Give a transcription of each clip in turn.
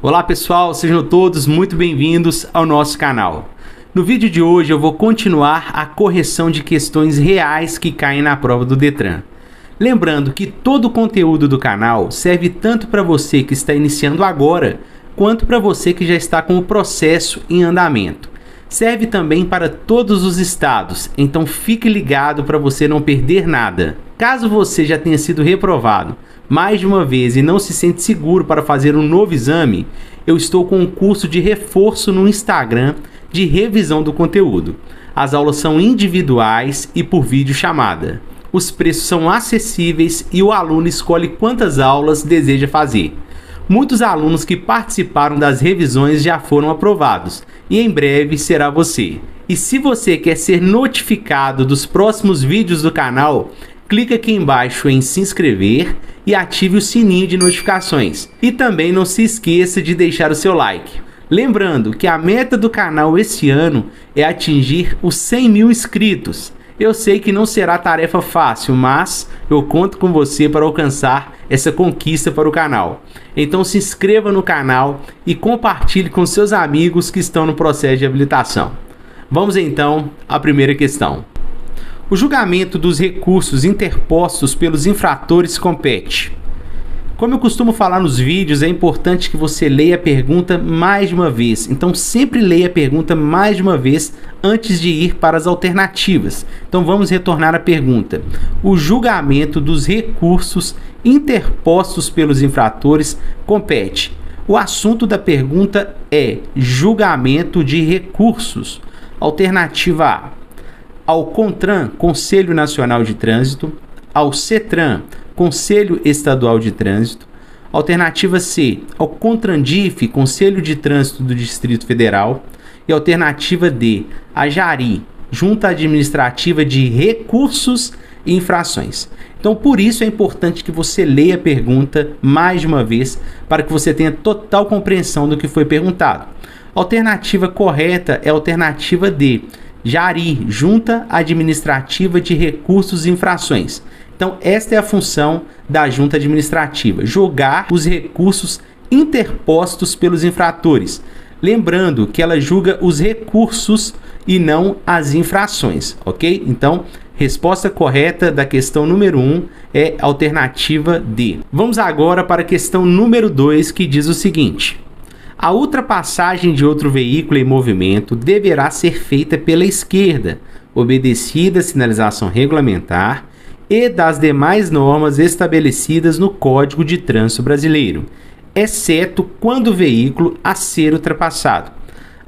Olá pessoal, sejam todos muito bem-vindos ao nosso canal. No vídeo de hoje eu vou continuar a correção de questões reais que caem na prova do Detran. Lembrando que todo o conteúdo do canal serve tanto para você que está iniciando agora, quanto para você que já está com o processo em andamento. Serve também para todos os estados, então fique ligado para você não perder nada. Caso você já tenha sido reprovado mais de uma vez e não se sente seguro para fazer um novo exame, eu estou com um curso de reforço no Instagram de revisão do conteúdo. As aulas são individuais e por videochamada. Os preços são acessíveis e o aluno escolhe quantas aulas deseja fazer. Muitos alunos que participaram das revisões já foram aprovados e em breve será você. E se você quer ser notificado dos próximos vídeos do canal, clique aqui embaixo em se inscrever e ative o sininho de notificações. E também não se esqueça de deixar o seu like. Lembrando que a meta do canal esse ano é atingir os 100 mil inscritos. Eu sei que não será tarefa fácil, mas eu conto com você para alcançar essa conquista para o canal. Então se inscreva no canal e compartilhe com seus amigos que estão no processo de habilitação. Vamos então à primeira questão. O julgamento dos recursos interpostos pelos infratores compete. Como eu costumo falar nos vídeos, é importante que você leia a pergunta mais de uma vez. Então sempre leia a pergunta mais de uma vez antes de ir para as alternativas. Então vamos retornar à pergunta. O julgamento dos recursos interpostos pelos infratores compete. O assunto da pergunta é julgamento de recursos. Alternativa A. Ao CONTRAN, Conselho Nacional de Trânsito, ao CETRAN, Conselho Estadual de Trânsito. Alternativa C, ao CONTRANDIF, Conselho de Trânsito do Distrito Federal. E alternativa D, a JARI, Junta Administrativa de Recursos e Infrações. Então, por isso é importante que você leia a pergunta mais de uma vez, para que você tenha total compreensão do que foi perguntado. A alternativa correta é a alternativa D, JARI, Junta Administrativa de Recursos e Infrações. Então, esta é a função da Junta Administrativa, julgar os recursos interpostos pelos infratores. Lembrando que ela julga os recursos e não as infrações, ok? Então, resposta correta da questão número 1 é a alternativa D. Vamos agora para a questão número 2, que diz o seguinte. A ultrapassagem de outro veículo em movimento deverá ser feita pela esquerda, obedecida a sinalização regulamentar e das demais normas estabelecidas no Código de Trânsito Brasileiro, exceto quando o veículo a ser ultrapassado.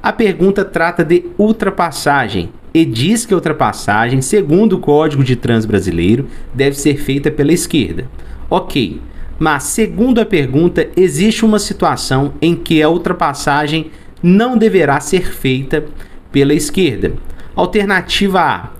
A pergunta trata de ultrapassagem e diz que a ultrapassagem, segundo o Código de Trânsito Brasileiro, deve ser feita pela esquerda. Ok. Mas, segundo a pergunta, existe uma situação em que a ultrapassagem não deverá ser feita pela esquerda. Alternativa A.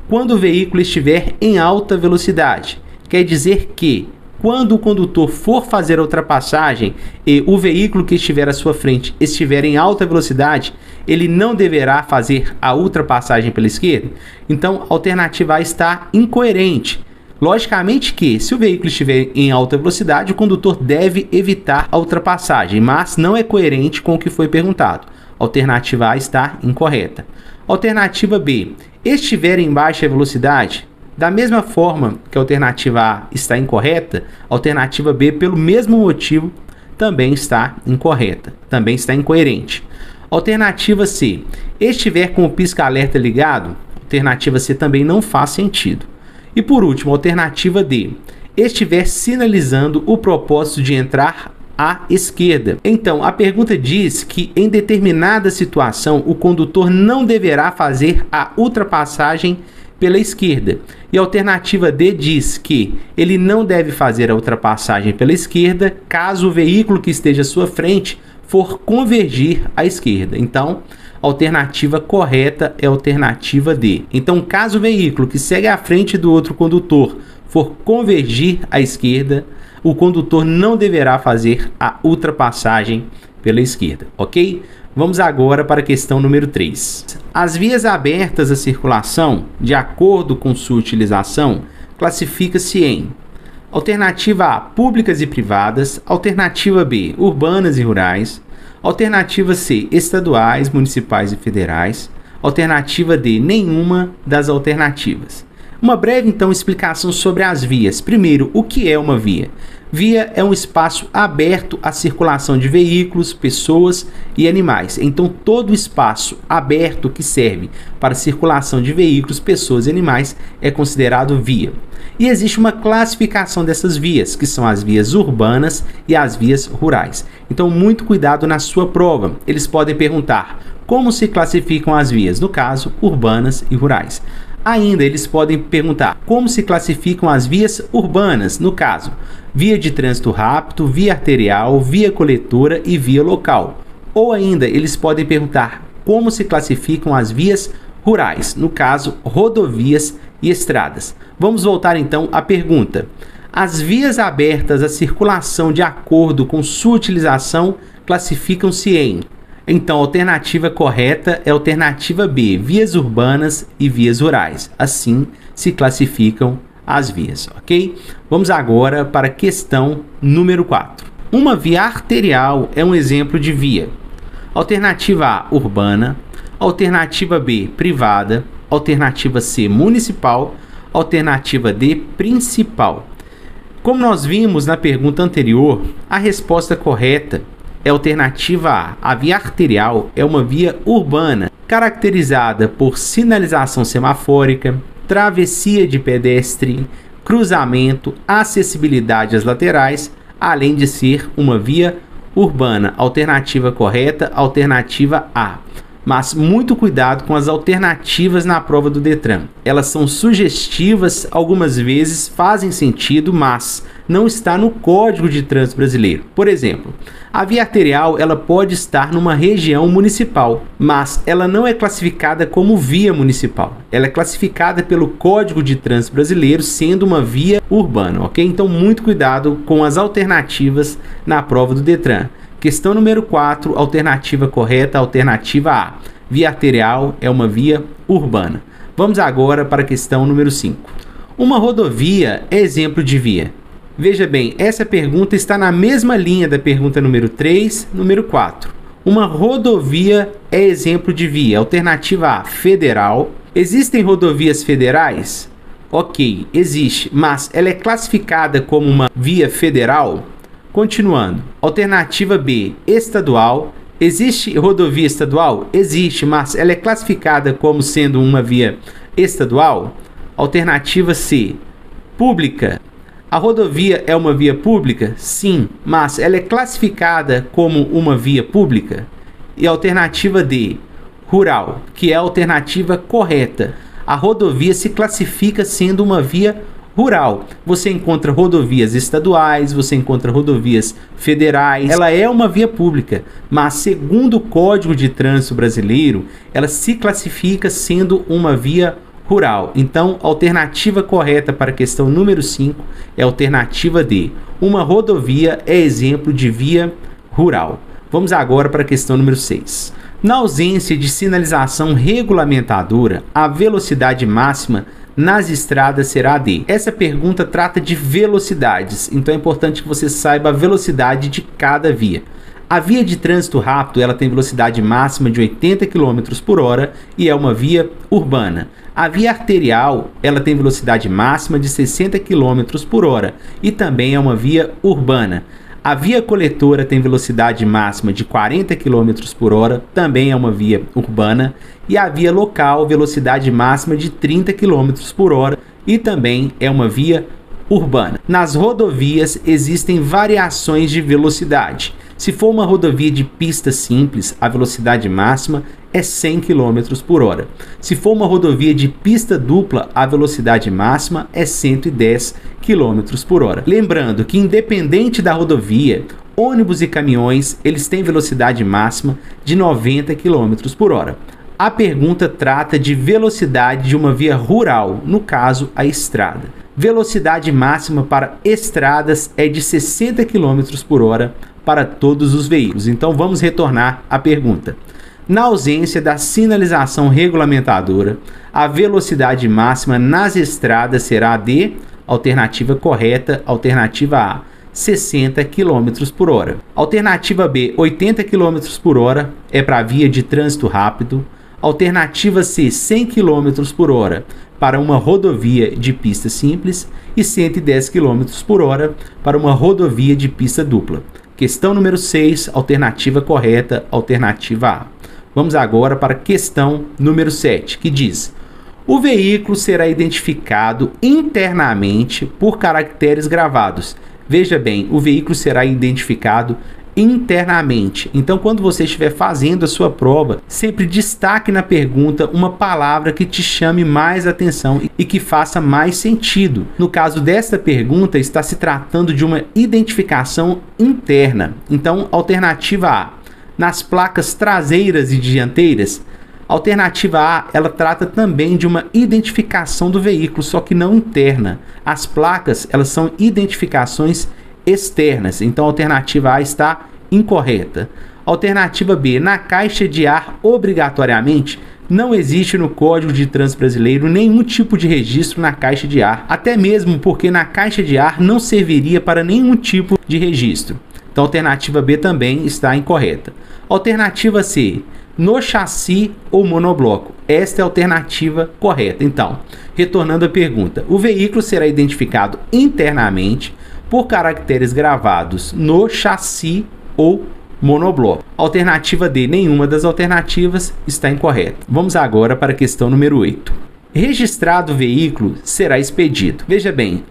Quando o veículo estiver em alta velocidade. Quer dizer que, quando o condutor for fazer a ultrapassagem e o veículo que estiver à sua frente estiver em alta velocidade, ele não deverá fazer a ultrapassagem pela esquerda? Então, a alternativa A está incoerente. Logicamente que, se o veículo estiver em alta velocidade, o condutor deve evitar a ultrapassagem, mas não é coerente com o que foi perguntado. Alternativa A está incorreta. Alternativa B. Estiver em baixa velocidade, da mesma forma que a alternativa A está incorreta, a alternativa B, pelo mesmo motivo, também está incorreta, também está incoerente. Alternativa C. Estiver com o pisca-alerta ligado, alternativa C também não faz sentido. E por último, alternativa D, estiver sinalizando o propósito de entrar à esquerda. Então, a pergunta diz que em determinada situação o condutor não deverá fazer a ultrapassagem pela esquerda. E a alternativa D diz que ele não deve fazer a ultrapassagem pela esquerda caso o veículo que esteja à sua frente for convergir à esquerda. Então, a alternativa correta é a alternativa D. Então, caso o veículo que segue à frente do outro condutor for convergir à esquerda, o condutor não deverá fazer a ultrapassagem pela esquerda, ok? Vamos agora para a questão número 3. As vias abertas à circulação, de acordo com sua utilização, classifica-se em Alternativa A, públicas e privadas. Alternativa B, urbanas e rurais. Alternativa C, estaduais, municipais e federais. Alternativa D, nenhuma das alternativas. Uma breve, então, explicação sobre as vias. Primeiro, o que é uma via? Via é um espaço aberto à circulação de veículos, pessoas e animais. Então, todo espaço aberto que serve para circulação de veículos, pessoas e animais é considerado via. E existe uma classificação dessas vias, que são as vias urbanas e as vias rurais. Então, muito cuidado na sua prova. Eles podem perguntar como se classificam as vias, no caso, urbanas e rurais. Ainda, eles podem perguntar como se classificam as vias urbanas, no caso, via de trânsito rápido, via arterial, via coletora e via local. Ou ainda, eles podem perguntar como se classificam as vias rurais, no caso, rodovias e estradas. Vamos voltar então à pergunta. As vias abertas à circulação de acordo com sua utilização classificam-se em... Então, a alternativa correta é a alternativa B, vias urbanas e vias rurais. Assim se classificam as vias, ok? Vamos agora para a questão número 4. Uma via arterial é um exemplo de via. Alternativa A, urbana. Alternativa B, privada. Alternativa C, municipal. Alternativa D, principal. Como nós vimos na pergunta anterior, a resposta correta é a alternativa A. A via arterial é uma via urbana, caracterizada por sinalização semafórica, travessia de pedestre, cruzamento, acessibilidade às laterais, além de ser uma via urbana. Alternativa correta, alternativa A. Mas muito cuidado com as alternativas na prova do Detran. Elas são sugestivas, algumas vezes fazem sentido, mas não está no Código de Trânsito Brasileiro. Por exemplo, a via arterial ela pode estar numa região municipal, mas ela não é classificada como via municipal. Ela é classificada pelo Código de Trânsito Brasileiro sendo uma via urbana, ok? Então muito cuidado com as alternativas na prova do Detran. Questão número 4, alternativa correta, alternativa A. Via arterial é uma via urbana. Vamos agora para a questão número 5. Uma rodovia é exemplo de via. Veja bem, essa pergunta está na mesma linha da pergunta número 3, número 4. Uma rodovia é exemplo de via. Alternativa A, federal. Existem rodovias federais? Ok, existe, mas ela é classificada como uma via federal? Continuando, alternativa B, estadual. Existe rodovia estadual? Existe, mas ela é classificada como sendo uma via estadual? Alternativa C, pública. A rodovia é uma via pública? Sim, mas ela é classificada como uma via pública? E alternativa D, rural, que é a alternativa correta. A rodovia se classifica sendo uma via rural. Você encontra rodovias estaduais, você encontra rodovias federais. Ela é uma via pública, mas segundo o Código de Trânsito Brasileiro, ela se classifica sendo uma via rural. Então, a alternativa correta para a questão número 5 é a alternativa D. Uma rodovia é exemplo de via rural. Vamos agora para a questão número 6. Na ausência de sinalização regulamentadora, a velocidade máxima nas estradas será D. Essa pergunta trata de velocidades, então é importante que você saiba a velocidade de cada via. A via de trânsito rápido ela tem velocidade máxima de 80 km por hora e é uma via urbana. A via arterial ela tem velocidade máxima de 60 km por hora e também é uma via urbana. A via coletora tem velocidade máxima de 40 km por hora, também é uma via urbana. E a via local, velocidade máxima de 30 km por hora e também é uma via urbana. Nas rodovias existem variações de velocidade. Se for uma rodovia de pista simples, a velocidade máxima é 100 km por hora. Se for uma rodovia de pista dupla, a velocidade máxima é 110 km por hora. Lembrando que independente da rodovia, ônibus e caminhões, eles têm velocidade máxima de 90 km por hora. A pergunta trata de velocidade de uma via rural, no caso, a estrada. Velocidade máxima para estradas é de 60 km por hora para todos os veículos. Então vamos retornar à pergunta. Na ausência da sinalização regulamentadora, a velocidade máxima nas estradas será de... Alternativa correta, alternativa A, 60 km por hora. Alternativa B, 80 km por hora é para via de trânsito rápido. Alternativa C, 100 km por hora para uma rodovia de pista simples e 110 km por hora para uma rodovia de pista dupla. Questão número 6, alternativa correta, alternativa A. Vamos agora para a questão número 7, que diz: o veículo será identificado internamente por caracteres gravados. Veja bem, o veículo será identificado internamente. Então, quando você estiver fazendo a sua prova, sempre destaque na pergunta uma palavra que te chame mais atenção e que faça mais sentido. No caso desta pergunta, está se tratando de uma identificação interna. Então, alternativa A, nas placas traseiras e dianteiras. Alternativa A, ela trata também de uma identificação do veículo, só que não interna. As placas, elas são identificações externas. Então, a alternativa A está incorreta. Alternativa B, na caixa de ar, obrigatoriamente, não existe no Código de Trânsito Brasileiro nenhum tipo de registro na caixa de ar, até mesmo porque na caixa de ar não serviria para nenhum tipo de registro. Então, a alternativa B também está incorreta. Alternativa C, no chassi ou monobloco. Esta é a alternativa correta. Então, retornando à pergunta, o veículo será identificado internamente por caracteres gravados no chassi ou monobloco. Alternativa D, nenhuma das alternativas está incorreta. Vamos agora para a questão número 8. Registrado o veículo será expedido. Veja bem,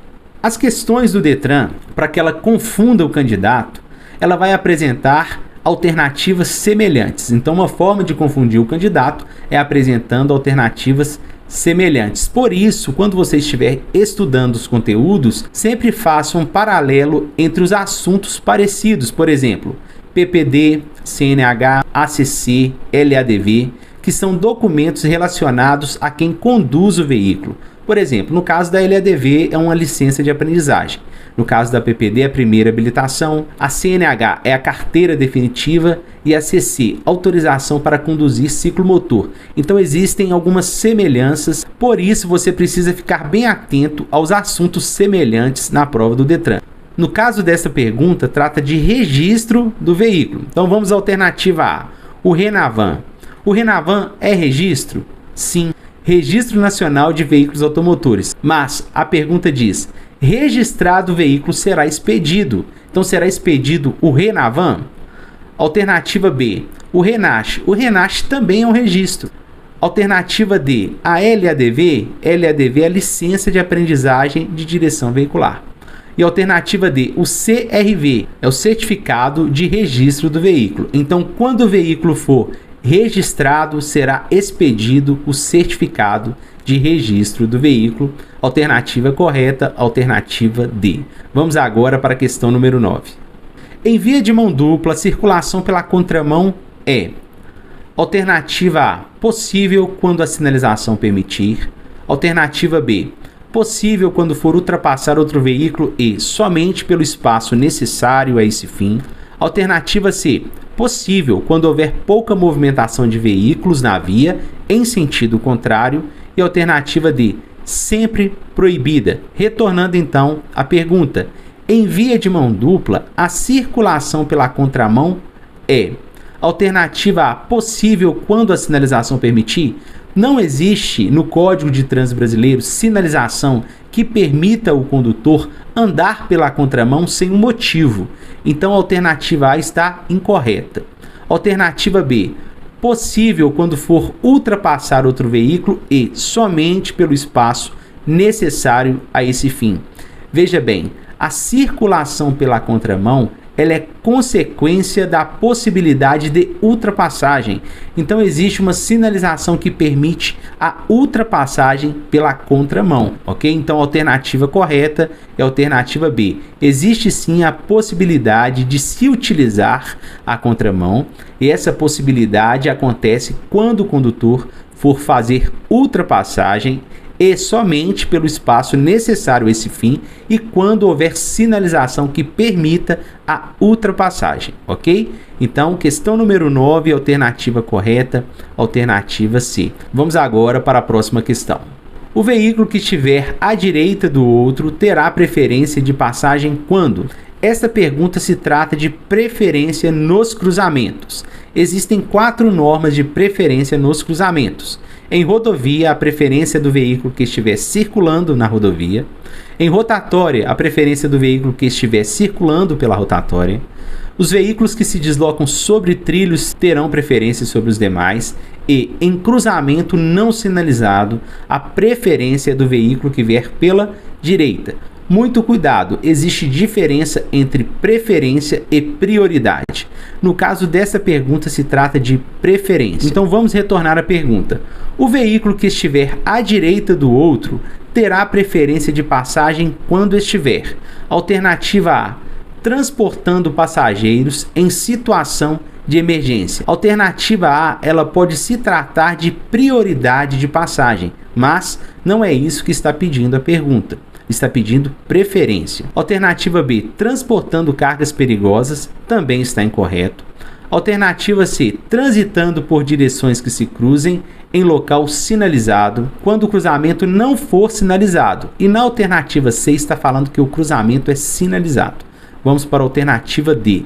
as questões do Detran, para que ela confunda o candidato, ela vai apresentar alternativas semelhantes. Então, uma forma de confundir o candidato é apresentando alternativas semelhantes. Por isso, quando você estiver estudando os conteúdos, sempre faça um paralelo entre os assuntos parecidos. Por exemplo, PPD, CNH, ACC, LADV, que são documentos relacionados a quem conduz o veículo. Por exemplo, no caso da LADV é uma licença de aprendizagem. No caso da PPD, é a primeira habilitação. A CNH é a carteira definitiva e a CC, autorização para conduzir ciclomotor. Então existem algumas semelhanças, por isso você precisa ficar bem atento aos assuntos semelhantes na prova do Detran. No caso dessa pergunta, trata de registro do veículo. Então vamos à alternativa A, o Renavan. O Renavan é registro? Sim. Registro Nacional de Veículos Automotores. Mas a pergunta diz: registrado o veículo será expedido. Então será expedido o Renavan? Alternativa B, o Renache. O Renache também é um registro. Alternativa D, a LADV. LADV é a licença de aprendizagem de direção veicular. E alternativa D, o CRV, é o certificado de registro do veículo. Então, quando o veículo for registrado, será expedido o certificado de registro do veículo. Alternativa correta, alternativa D. Vamos agora para a questão número 9. Em via de mão dupla, a circulação pela contramão é: alternativa A, possível quando a sinalização permitir. Alternativa B, possível quando for ultrapassar outro veículo e somente pelo espaço necessário a esse fim. Alternativa C, possível quando houver pouca movimentação de veículos na via em sentido contrário. E alternativa D, sempre proibida. Retornando então à pergunta, em via de mão dupla, a circulação pela contramão é: alternativa A, possível quando a sinalização permitir. Não existe no Código de Trânsito Brasileiro sinalização que permita o condutor andar pela contramão sem um motivo. Então a alternativa A está incorreta. Alternativa B, possível quando for ultrapassar outro veículo e somente pelo espaço necessário a esse fim. Veja bem, a circulação pela contramão, ela é consequência da possibilidade de ultrapassagem. Então existe uma sinalização que permite a ultrapassagem pela contramão, ok? Então a alternativa correta é a alternativa B. Existe sim a possibilidade de se utilizar a contramão, e essa possibilidade acontece quando o condutor for fazer ultrapassagem e somente pelo espaço necessário a esse fim e quando houver sinalização que permita a ultrapassagem, ok? Então, questão número 9, alternativa correta, alternativa C. Vamos agora para a próxima questão. O veículo que estiver à direita do outro terá preferência de passagem quando? Esta pergunta se trata de preferência nos cruzamentos. Existem 4 normas de preferência nos cruzamentos. Em rodovia, a preferência do veículo que estiver circulando na rodovia. Em rotatória, a preferência do veículo que estiver circulando pela rotatória. Os veículos que se deslocam sobre trilhos terão preferência sobre os demais. E, em cruzamento não sinalizado, a preferência é do veículo que vier pela direita. Muito cuidado, existe diferença entre preferência e prioridade. No caso dessa pergunta, se trata de preferência. Então vamos retornar à pergunta. O veículo que estiver à direita do outro terá preferência de passagem quando estiver. Alternativa A, transportando passageiros em situação de emergência. Alternativa A, ela pode se tratar de prioridade de passagem, mas não é isso que está pedindo a pergunta. Está pedindo preferência. Alternativa B, transportando cargas perigosas, também está incorreto. Alternativa C, transitando por direções que se cruzem em local sinalizado, quando o cruzamento não for sinalizado. E na alternativa C está falando que o cruzamento é sinalizado. Vamos para a alternativa D.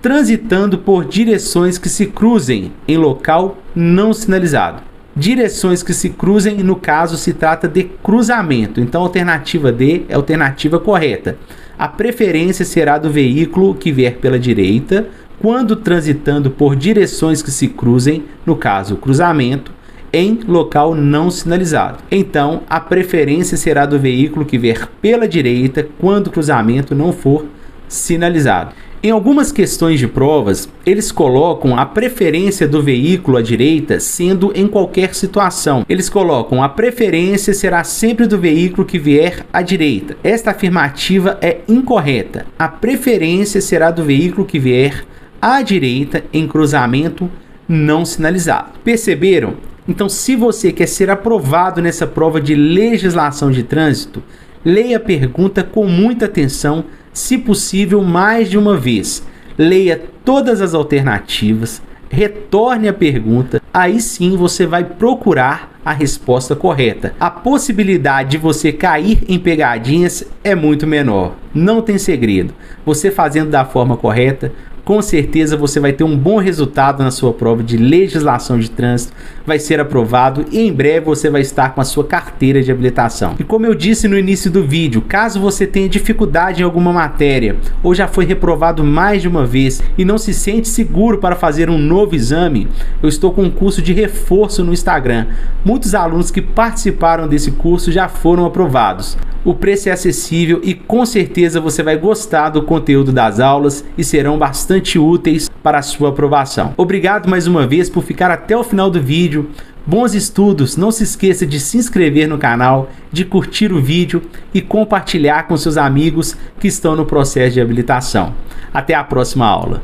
Transitando por direções que se cruzem em local não sinalizado. Direções que se cruzem, no caso, se trata de cruzamento. Então, a alternativa D é a alternativa correta. A preferência será do veículo que vier pela direita, quando transitando por direções que se cruzem, no caso, cruzamento, em local não sinalizado. Então, a preferência será do veículo que vier pela direita, quando o cruzamento não for sinalizado. Em algumas questões de provas, eles colocam a preferência do veículo à direita sendo em qualquer situação. Eles colocam a preferência será sempre do veículo que vier à direita. Esta afirmativa é incorreta. A preferência será do veículo que vier à direita em cruzamento não sinalizado. Perceberam? Então, se você quer ser aprovado nessa prova de legislação de trânsito, leia a pergunta com muita atenção, se possível mais de uma vez. Leia todas as alternativas, retorne a pergunta, aí sim você vai procurar a resposta correta. A possibilidade de você cair em pegadinhas é muito menor. Não tem segredo. Você fazendo da forma correta, com certeza você vai ter um bom resultado na sua prova de legislação de trânsito, vai ser aprovado e em breve você vai estar com a sua carteira de habilitação. E como eu disse no início do vídeo, caso você tenha dificuldade em alguma matéria ou já foi reprovado mais de uma vez e não se sente seguro para fazer um novo exame, eu estou com um curso de reforço no Instagram. Muitos alunos que participaram desse curso já foram aprovados. O preço é acessível e com certeza você vai gostar do conteúdo das aulas e serão bastante úteis para a sua aprovação. Obrigado mais uma vez por ficar até o final do vídeo. Bons estudos, não se esqueça de se inscrever no canal, de curtir o vídeo e compartilhar com seus amigos que estão no processo de habilitação. Até a próxima aula.